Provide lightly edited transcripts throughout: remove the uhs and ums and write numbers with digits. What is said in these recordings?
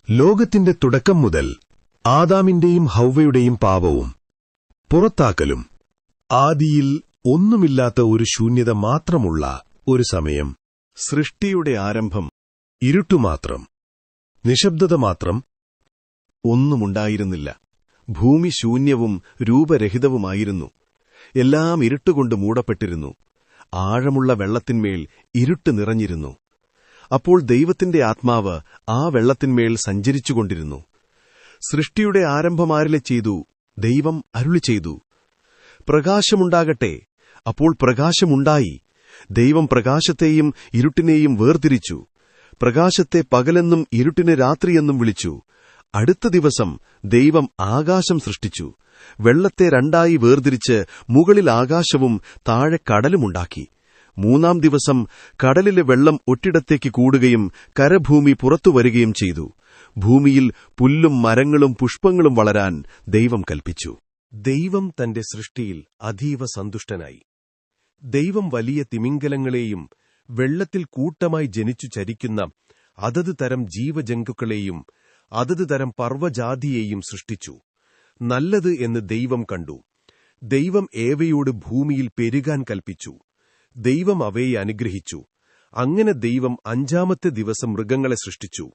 ലോകത്തിന്റെ തുടക്കം മുതൽ ആദാമിന്റെയും ഹൗവയുടെയും പാപവും പുറത്താക്കലും ആദിയിൽ ഒന്നുമില്ലാത്ത ഒരു ശൂന്യത മാത്രമുള്ള ഒരു സമയം. സൃഷ്ടിയുടെ ആരംഭം ഇരുട്ടുമാത്രം, നിശബ്ദത മാത്രം. ഒന്നുമുണ്ടായിരുന്നില്ല. ഭൂമി ശൂന്യവും രൂപരഹിതവുമായിരുന്നു. എല്ലാം ഇരുട്ടുകൊണ്ട് മൂടപ്പെട്ടിരുന്നു. ആഴമുള്ള വെള്ളത്തിന്മേൽ ഇരുട്ട് നിറഞ്ഞിരുന്നു. അപ്പോൾ ദൈവത്തിന്റെ ആത്മാവ് ആ വെള്ളത്തിന്മേൽ സഞ്ചരിച്ചുകൊണ്ടിരുന്നു. സൃഷ്ടിയുടെ ആരംഭമാരിലെ ചെയ്തു ദൈവം അരുളി ചെയ്തു, പ്രകാശമുണ്ടാകട്ടെ. അപ്പോൾ പ്രകാശമുണ്ടായി. ദൈവം പ്രകാശത്തെയും ഇരുട്ടിനെയും വേർതിരിച്ചു. പ്രകാശത്തെ പകലെന്നും ഇരുട്ടിനെ രാത്രിയെന്നും വിളിച്ചു. അടുത്ത ദിവസം ദൈവം ആകാശം സൃഷ്ടിച്ചു. വെള്ളത്തെ രണ്ടായി വേർതിരിച്ച് മുകളിൽ ആകാശവും താഴെ കടലുമുണ്ടാക്കി. മൂന്നാം ദിവസം കടലിലെ വെള്ളം ഒറ്റിടത്തേക്ക് കൂടുകയും കരഭൂമി പുറത്തുവരികയും ചെയ്തു. ഭൂമിയിൽ പുല്ലും മരങ്ങളും പുഷ്പങ്ങളും വളരാൻ ദൈവം കൽപ്പിച്ചു. ദൈവം തന്റെ സൃഷ്ടിയിൽ അതീവ സന്തുഷ്ടനായി. ദൈവം വലിയ തിമിംഗലങ്ങളെയും വെള്ളത്തിൽ കൂട്ടമായി ജനിച്ചു ചരിക്കുന്ന അതത് തരം ജീവജന്തുക്കളെയും അതത് തരം പർവ്വജാതിയെയും സൃഷ്ടിച്ചു. നല്ലത് എന്ന് ദൈവം കണ്ടു. ദൈവം ഏവയോട് ഭൂമിയിൽ പെരുകാൻ കൽപ്പിച്ചു. ദൈവം അവയെ അനുഗ്രഹിച്ചു. അങ്ങനെ ദൈവം അഞ്ചാമത്തെ ദിവസം മൃഗങ്ങളെ സൃഷ്ടിച്ചു.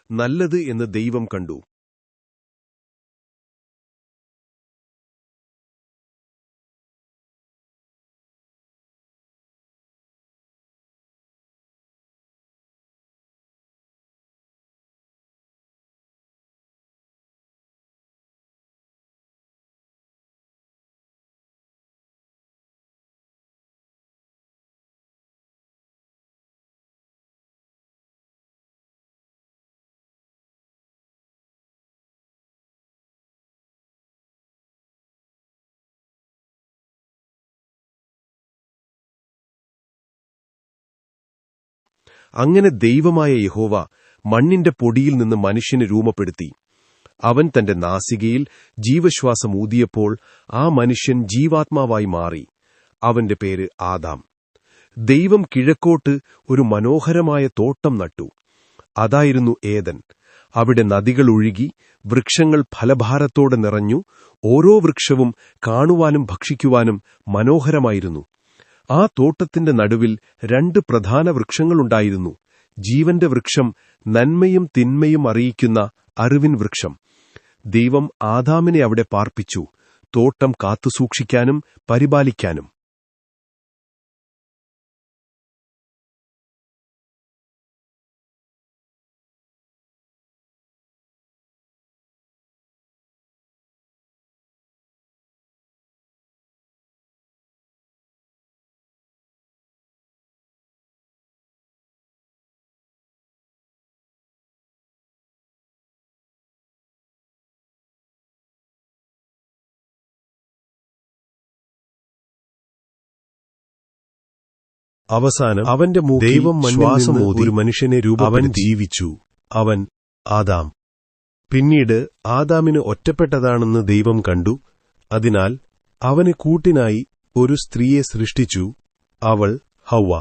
നല്ലത് എന്ന് ദൈവം കണ്ടു. അങ്ങനെ ദൈവമായ യഹോവ മണ്ണിന്റെ പൊടിയിൽ നിന്ന് മനുഷ്യനെ രൂപപ്പെടുത്തി. അവൻ തന്റെ നാസികയിൽ ജീവശ്വാസം ഊതിയപ്പോൾ ആ മനുഷ്യൻ ജീവാത്മാവായി മാറി. അവന്റെ പേര് ആദാം. ദൈവം കിഴക്കോട്ട് ഒരു മനോഹരമായ തോട്ടം നട്ടു. അതായിരുന്നു ഏദൻ. അവിടെ നദികൾ ഒഴുകി, വൃക്ഷങ്ങൾ ഫലഭാരത്തോടെ നിറഞ്ഞു. ഓരോ വൃക്ഷവും കാണുവാനും ഭക്ഷിക്കുവാനും മനോഹരമായിരുന്നു. ആ തോട്ടത്തിന്റെ നടുവിൽ 2 പ്രധാന വൃക്ഷങ്ങളുണ്ടായിരുന്നു. ജീവന്റെ വൃക്ഷം, നന്മയും തിന്മയും അറിയിക്കുന്ന അറിവിൻ വൃക്ഷം. ദൈവം ആദാമിനെ അവിടെ പാർപ്പിച്ചു, തോട്ടം കാത്തുസൂക്ഷിക്കാനും പരിപാലിക്കാനും. അവസാനം അവന്റെ ദൈവം ശ്വാസം ഊതി ഒരു മനുഷ്യനെ അവൻ ജീവിച്ചു. അവൻ ആദാം. പിന്നീട് ആദാമിന് ഒറ്റപ്പെട്ടതാണെന്ന് ദൈവം കണ്ടു. അതിനാൽ അവന് കൂട്ടിനായി ഒരു സ്ത്രീയെ സൃഷ്ടിച്ചു. അവൾ ഹൗവ.